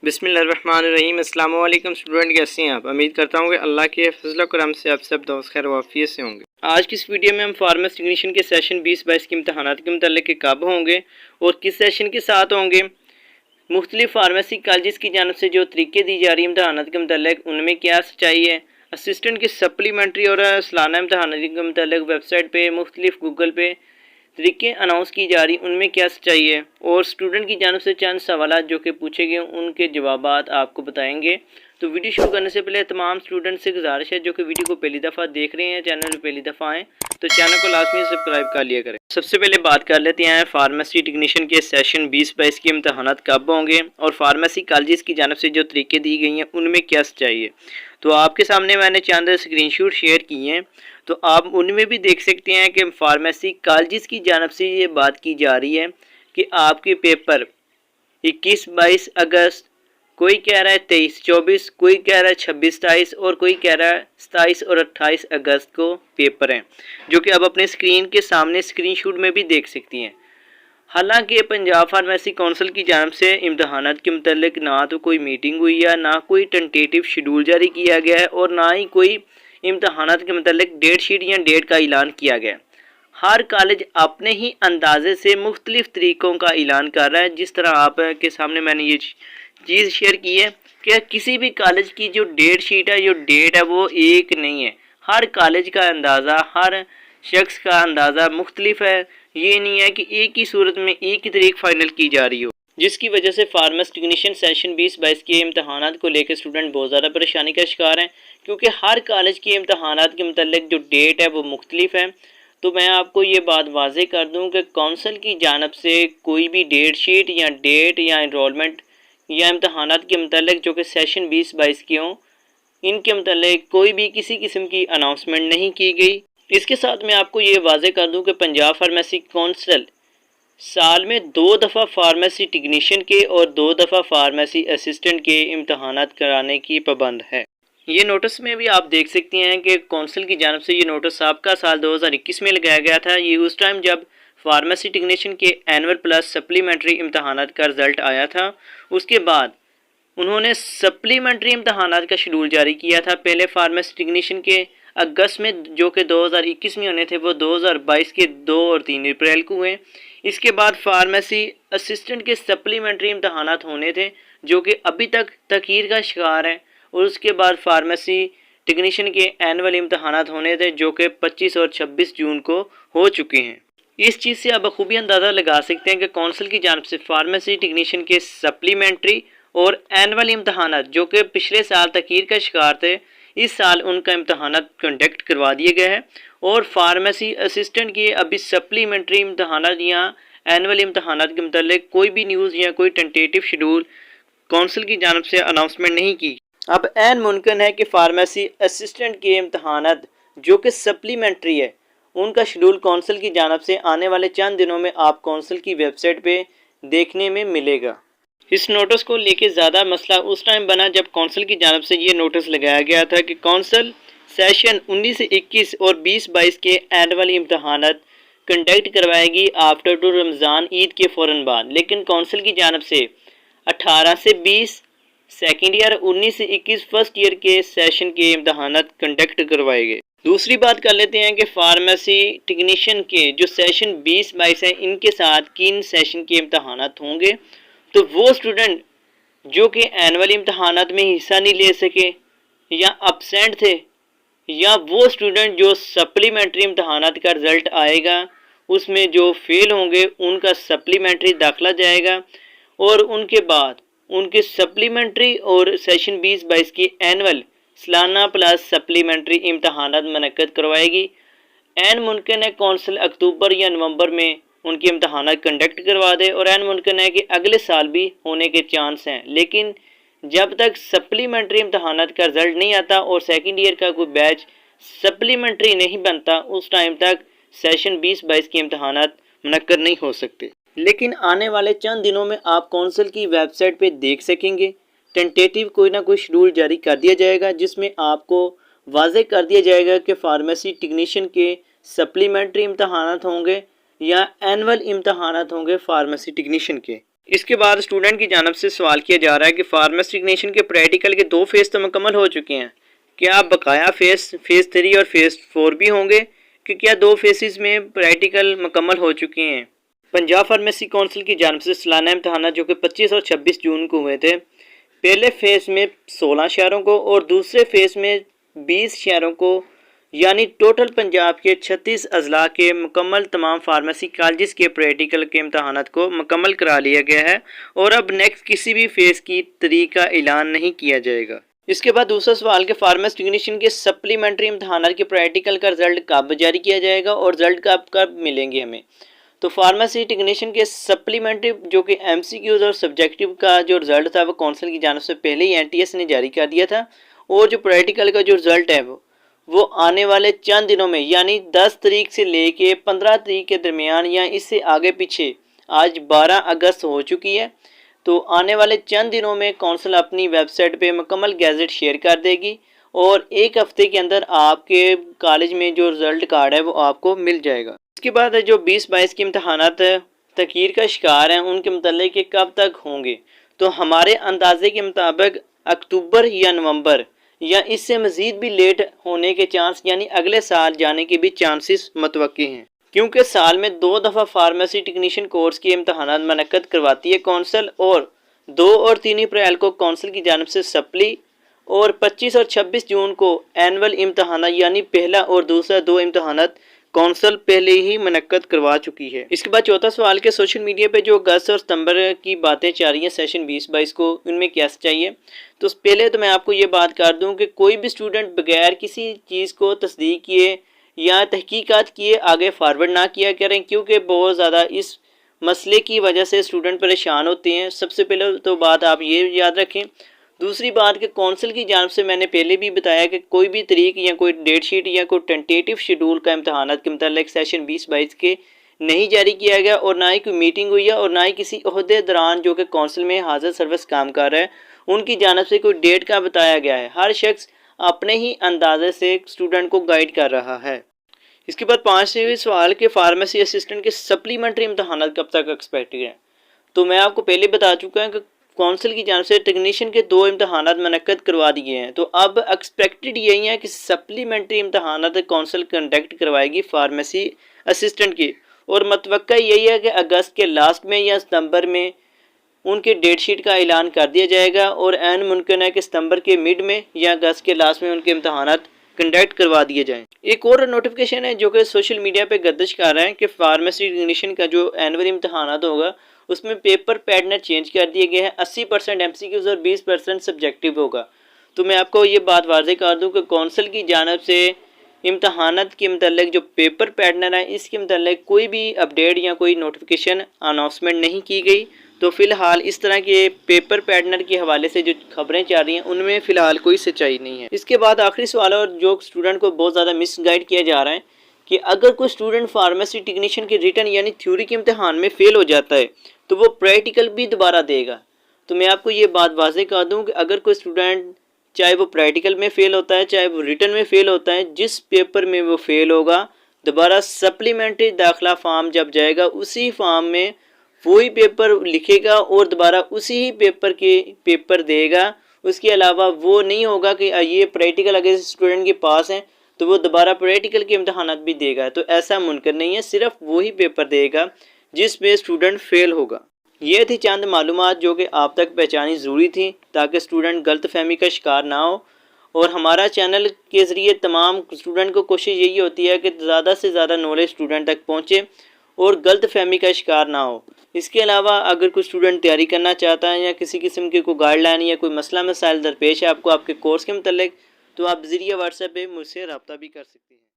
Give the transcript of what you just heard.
बिस्मिल्लाहिर्रहमानिर्रहीम। अस्सलाम वालेकुम स्टूडेंट, कैसे हैं आप? उम्मीद करता हूँ कि अल्लाह के फजल करम से आप सब दोस्त खैर वाफियत से होंगे। आज की इस वीडियो में हम फार्मेसी टेक्नीशियन के सेशन 20-22 के इम्तहानात के मुताल्लिक कब होंगे और किस सेशन के साथ होंगे, मुख्तलिफ फार्मेसी कॉलेज की जानब से जो तरीके दी जा रही है इम्तहानात के मुताल्लिक उनमें क्या सच्चाई है, असिस्टेंट के सप्लीमेंट्री और सालाना इम्तहानात के मुताल्लिक वेबसाइट पर मुख्तलिफ गूगल पे तरीके अनाउंस की जा रही उनमें क्या सच्चाई है, और स्टूडेंट की जानब से चंद सवाल जो कि पूछे गए उनके जवाब आपको बताएंगे। तो वीडियो शुरू करने से पहले तमाम स्टूडेंट से गुजारिश है जो कि वीडियो को पहली दफ़ा देख रहे हैं, चैनल में पहली दफ़ा आएँ तो चैनल को लाजमी सब्सक्राइब कर लिया करें। सबसे पहले बात कर लेते हैं फार्मेसी टेक्नीशियन के सेशन 20-22 के इम्तहानात कब होंगे और फार्मेसी कॉलेज की जानब से जो तरीके दी गई हैं उनमें क्या सच्चाई है। तो आपके सामने मैंने चंद स्क्रीनशॉट शेयर किए हैं, तो आप उनमें भी देख सकते हैं कि फार्मेसी कॉलेज की जानब से ये बात की जा रही है कि आपके पेपर 21-22 अगस्त, कोई कह रहा है 23-24, कोई कह रहा है 26-27 और कोई कह रहा है 27 और 28 अगस्त को पेपर हैं, जो कि आप अपने स्क्रीन के सामने स्क्रीनशॉट में भी देख सकती हैं। हालांकि पंजाब फार्मेसी काउंसिल की जानब से इम्तहानात के मुताल्लिक ना तो कोई मीटिंग हुई है, ना कोई टेंटेटिव शेड्यूल जारी किया गया है और ना ही कोई इम्तहानात के मुताल्लिक डेट शीट या डेट का ऐलान किया गया। हर कॉलेज अपने ही अंदाजे से मुख्तलिफ तरीक़ों का ऐलान कर रहा है। जिस तरह आप के सामने मैंने ये चीज़ शेयर की है कि किसी भी कॉलेज की जो डेट शीट है, जो डेट है वो एक नहीं है। हर कॉलेज का अंदाज़ा, हर शख्स का अंदाज़ा मुख्तलिफ है। ये नहीं है कि एक ही सूरत में एक ही तारीख फाइनल की जा रही हो, जिसकी वजह से फार्मेसी टेक्नीशियन सेशन 20-22 के इम्तहानात को लेकर स्टूडेंट बहुत ज़्यादा परेशानी का शिकार हैं, क्योंकि हर कॉलेज के इम्तहानात के मुताल्लिक जो डेट है वो मुख्तलिफ है। तो मैं आपको ये बात वाज़ेह कर दूं कि कौंसल की जानब से कोई भी डेट शीट या डेट या इनरोलमेंट या इम्तहानात के मुताल्लिक जो कि सेशन 20-22 के हों, इनके मुताल्लिक कोई भी किसी किस्म की अनाउंसमेंट नहीं की गई। इसके साथ मैं आपको ये वाज़ेह कर दूं कि पंजाब फार्मेसी काउंसिल साल में 2 दफ़ा फार्मेसी टेक्नीशियन के और 2 दफ़ा फार्मेसी असिस्टेंट के इम्तहानात कराने की पाबंद है। ये नोटिस में भी आप देख सकती हैं कि काउंसिल की जानब से ये नोटिस आपका साल 2021 में लगाया गया था। ये उस टाइम जब फार्मेसी टेक्नीशियन के एनुअल प्लस सप्लीमेंट्री इम्तहानात का रिज़ल्ट आया था। उसके बाद उन्होंने सप्लीमेंट्री इम्तहानात का शेड्यूल जारी किया था। पहले फार्मेसी टेक्नीशियन के अगस्त में जो कि 2021 में होने थे, वो 2022 के 2 और 3 अप्रैल को हुए। इसके बाद फार्मेसी असिस्टेंट के सप्लीमेंट्री इम्तहानात होने थे, जो कि अभी तक तखीर का शिकार है। और उसके बाद फार्मेसी टेक्नीशियन के एनुअल इम्तहानात होने थे, जो कि 25 और 26 जून को हो चुके हैं। इस चीज़ से आप बखूबी अंदाज़ा लगा सकते हैं कि काउंसिल की जानब से फार्मेसी टेक्नीशियन के सप्लीमेंट्री और एनुअल इम्तहानात जो कि पिछले साल तखीर का शिकार थे, इस साल उनका इम्तहानात कंडक्ट करवा दिए गए हैं। और फार्मेसी असिस्टेंट के अभी सप्लीमेंट्री इम्तहानात या एनुअल इम्तहानात के मुताल्लिक कोई भी न्यूज़ या कोई टेंटेटिव शेड्यूल काउंसिल की जानब से अनाउंसमेंट नहीं की। अब ऐन मुमकिन है कि फार्मेसी असिस्टेंट के इम्तहानात जो कि सप्लीमेंट्री है, उनका शेड्यूल काउंसिल की जानब से आने वाले चंद दिनों में आप काउंसिल की वेबसाइट पे देखने में मिलेगा। इस नोटिस को लेके ज़्यादा मसला उस टाइम बना जब काउंसिल की जानब से ये नोटिस लगाया गया था कि काउंसिल सेशन 19 से 21 और 20-22 के एनुअल इम्तहानात कंडक्ट करवाएगी आफ्टर टू रमज़ान ईद के फ़ौरन बाद। लेकिन काउंसिल की जानब से 18 से 20 सेकेंड ईयर, 19 से 21 फर्स्ट ईयर के सेशन के इम्तहानात कंडक्ट करवाए गए। दूसरी बात कर लेते हैं कि फार्मेसी टेक्नीशियन के जो सेशन 20-22 हैं, इनके साथ किन सेशन के इम्तहानात होंगे। तो वो स्टूडेंट जो कि एनुअल इम्तहानात में हिस्सा नहीं ले सके या अपसेंट थे, या वो स्टूडेंट जो सप्लीमेंट्री इम्तहानात का रिज़ल्ट आएगा उसमें जो फेल होंगे उनका सप्लीमेंट्री दाखिला जाएगा, और उनके बाद उनके सप्लीमेंट्री और सेशन 20-22 की एनुअल सालाना प्लस सप्लीमेंट्री इम्तहानात मुनक्कद करवाएगी। एन मुमकिन है काउंसिल अक्टूबर या नवंबर में उनके इम्तहानात कंडक्ट करवा दे, और एन मुमकिन है कि अगले साल भी होने के चांस हैं। लेकिन जब तक सप्लीमेंट्री इम्तहानात का रिज़ल्ट नहीं आता और सेकेंड ईयर का कोई बैच सप्लीमेंट्री नहीं बनता, उस टाइम तक सेशन 20-22 के इम्तहानात मुनक्कद नहीं हो सकते। लेकिन आने वाले चंद दिनों में आप काउंसिल की वेबसाइट पे देख सकेंगे टेंटेटिव कोई ना कोई शेड्यूल जारी कर दिया जाएगा, जिसमें आपको वाज़ेह कर दिया जाएगा कि फार्मेसी टेक्नीशियन के सप्लीमेंट्री इम्तहानात होंगे या एनुअल इम्तहानात होंगे फार्मेसी टेक्नीशियन के। इसके बाद स्टूडेंट की जानब से सवाल किया जा रहा है कि फार्मेसी टेक्नीशियन के प्रैक्टिकल के 2 फेज़ तो मुकम्मल हो चुके हैं, क्या बकाया फेज़ 3 और फेज़ 4 भी होंगे कि क्या 2 फेसेस में प्रैक्टिकल मुकम्मल हो चुके हैं। पंजाब फार्मेसी काउंसिल की जानब से सालाना इम्तहान जो कि 25 और 26 जून को हुए थे, पहले फेज़ में 16 शहरों को और दूसरे फेज़ में 20 शहरों को, यानी टोटल पंजाब के 36 अजला के मुकम्मल तमाम फार्मेसी कॉलेज के प्रैक्टिकल के इम्तहानात को मुकम्मल करा लिया गया है और अब नेक्स्ट किसी भी फेज़ की तारीख का ऐलान नहीं किया जाएगा। इसके बाद दूसरा सवाल कि फार्मेसी टेक्नीशियन के सप्लीमेंट्री इम्तहानात के प्रैक्टिकल का रिजल्ट कब जारी किया जाएगा और रिजल्ट कब मिलेंगे हमें। तो फार्मेसी टेक्नीशियन के सप्लीमेंट्री जो कि MCQs और सब्जेक्टिव का जो रिज़ल्ट था वो काउंसिल की जानब से पहले ही NTS ने जारी कर दिया था और जो प्रैक्टिकल का जो रिज़ल्ट है वो आने वाले चंद दिनों में यानी 10 तारीख से लेके 15 तारीख के दरमियान या इससे आगे पीछे, आज 12 अगस्त हो चुकी है, तो आने वाले चंद दिनों में काउंसिल अपनी वेबसाइट पे मुकम्मल गैजेट शेयर कर देगी और एक हफ्ते के अंदर आपके कॉलेज में जो रिज़ल्ट कार्ड है वो आपको मिल जाएगा। इसके बाद जो 20-22 के इम्तहानात तखीर का शिकार हैं उनके मतलब के कब तक होंगे, तो हमारे अंदाजे के मुताबिक अक्टूबर या नवंबर या इससे मज़ीद भी लेट होने के चांस यानी अगले साल जाने के भी चांसेस मुतवक्की हैं, क्योंकि साल में 2 दफ़ा फार्मेसी टेक्नीशियन कोर्स के इम्तहानात मुनक्कद करवाती है काउंसिल और 2 और 3 अप्रैल को काउंसिल की जानब से सप्ली और 25 और 26 जून को एनुअल इम्तहान यानी पहला और दूसरा 2 इम्तहानात काउंसिल पहले ही मुनक्कद करवा चुकी है। इसके बाद चौथा सवाल के सोशल मीडिया पे जो अगस्त और सितंबर की बातें चल रही हैं सेशन 20-22 को, उनमें क्या चाहिए। तो पहले तो मैं आपको ये बात कर दूं कि कोई भी स्टूडेंट बगैर किसी चीज़ को तस्दीक किए या तहकीकात किए आगे फारवर्ड ना किया करें, क्योंकि बहुत ज़्यादा इस मसले की वजह से स्टूडेंट परेशान होते हैं। सबसे पहले तो बात आप ये याद रखें। दूसरी बात कि काउंसिल की जानब से मैंने पहले भी बताया कि कोई भी तरीक या कोई डेट शीट या कोई टेंटेटिव शेड्यूल का इम्तहानात के मतलब सेशन 20-22 के नहीं जारी किया गया और ना ही कोई मीटिंग हुई है और ना ही किसी अहदेदारान जो कि काउंसिल में हाजिर सर्विस काम कर रहा है उनकी जानब से कोई डेट का बताया गया है। हर शख्स अपने ही अंदाजे से स्टूडेंट को गाइड कर रहा है। इसके बाद 5वें सवाल के फार्मेसी असिस्टेंट के सप्लीमेंट्री इम्तहानात कब तक एक्सपेक्टेड हैं। तो मैं आपको पहले बता चुका हूँ कि काउंसिल की जानब से टेक्नीशियन के 2 इम्तहानात मुनक्कद करवा दिए हैं, तो अब एक्सपेक्टेड यही है कि सप्लीमेंट्री इम्तहानात काउंसिल कंडक्ट करवाएगी फार्मेसी असिस्टेंट की और मतवक्का यही है कि अगस्त के लास्ट में या सितंबर में उनके डेट शीट का ऐलान कर दिया जाएगा और ऐन मुमकिन है कि सितंबर के मिड में या अगस्त के लास्ट में उनके इम्तहानात कंडक्ट करवा दिए जाएं। एक और नोटिफिकेशन है जो कि सोशल मीडिया पे गर्दिश कर रहे हैं कि फार्मेसी टेक्नीशियन का जो एनुअल इम्तहानात होगा उसमें पेपर पैटर्न चेंज कर दिए गए हैं। 80% MCQs और 20% सब्जेक्टिव होगा। तो मैं आपको ये बात वाज़ेह कर दूं कि काउंसिल की जानब से इम्तहानात के मतलब जो पेपर पैटर्न है इसके मतलब कोई भी अपडेट या कोई नोटिफिकेशन अनाउंसमेंट नहीं की गई। तो फ़िलहाल इस तरह के पेपर पैटर्न के हवाले से जो खबरें चल रही हैं उनमें फ़िलहाल कोई सच्चाई नहीं है। इसके बाद आखिरी सवाल और जो स्टूडेंट को बहुत ज़्यादा मिसगाइड किया जा रहा है कि अगर कोई स्टूडेंट फार्मेसी टेक्नीशियन के रिटन यानी थ्योरी के इम्तहान में फ़ेल हो जाता है तो वो प्रैक्टिकल भी दोबारा देगा। तो मैं आपको ये बात वाज़ेह कर दूं कि अगर कोई स्टूडेंट चाहे वो प्रैक्टिकल में फ़ेल होता है चाहे वो रिटन में फ़ेल होता है, जिस पेपर में वो फ़ेल होगा दोबारा सप्लीमेंट्री दाखिला फॉर्म जब जाएगा उसी फॉर्म में वही पेपर लिखेगा और दोबारा उसी ही पेपर देगा। उसके अलावा वो नहीं होगा कि ये प्रैक्टिकल अगर स्टूडेंट के पास हैं तो वो दोबारा प्रैक्टिकल के इम्तहानात भी देगा, तो ऐसा मुमकिन नहीं है। सिर्फ वही पेपर देगा जिसमें स्टूडेंट फेल होगा। ये थी चंद मालूमात जो कि आप तक पहचानी ज़रूरी थी ताकि स्टूडेंट गलत फहमी का शिकार ना हो। और हमारा चैनल के ज़रिए तमाम स्टूडेंट को कोशिश यही होती है कि ज़्यादा से ज़्यादा नॉलेज स्टूडेंट तक पहुँचे और गलत फहमी का शिकार ना हो। इसके अलावा अगर कोई स्टूडेंट तैयारी करना चाहता है या किसी किस्म की कोई गाइडलाइन या कोई मसला मसाइल दरपेश है आपको आपके कोर्स के मतलब, तो आप ज़रिए व्हाट्सएप पे मुझसे रब्ता भी कर सकते हैं।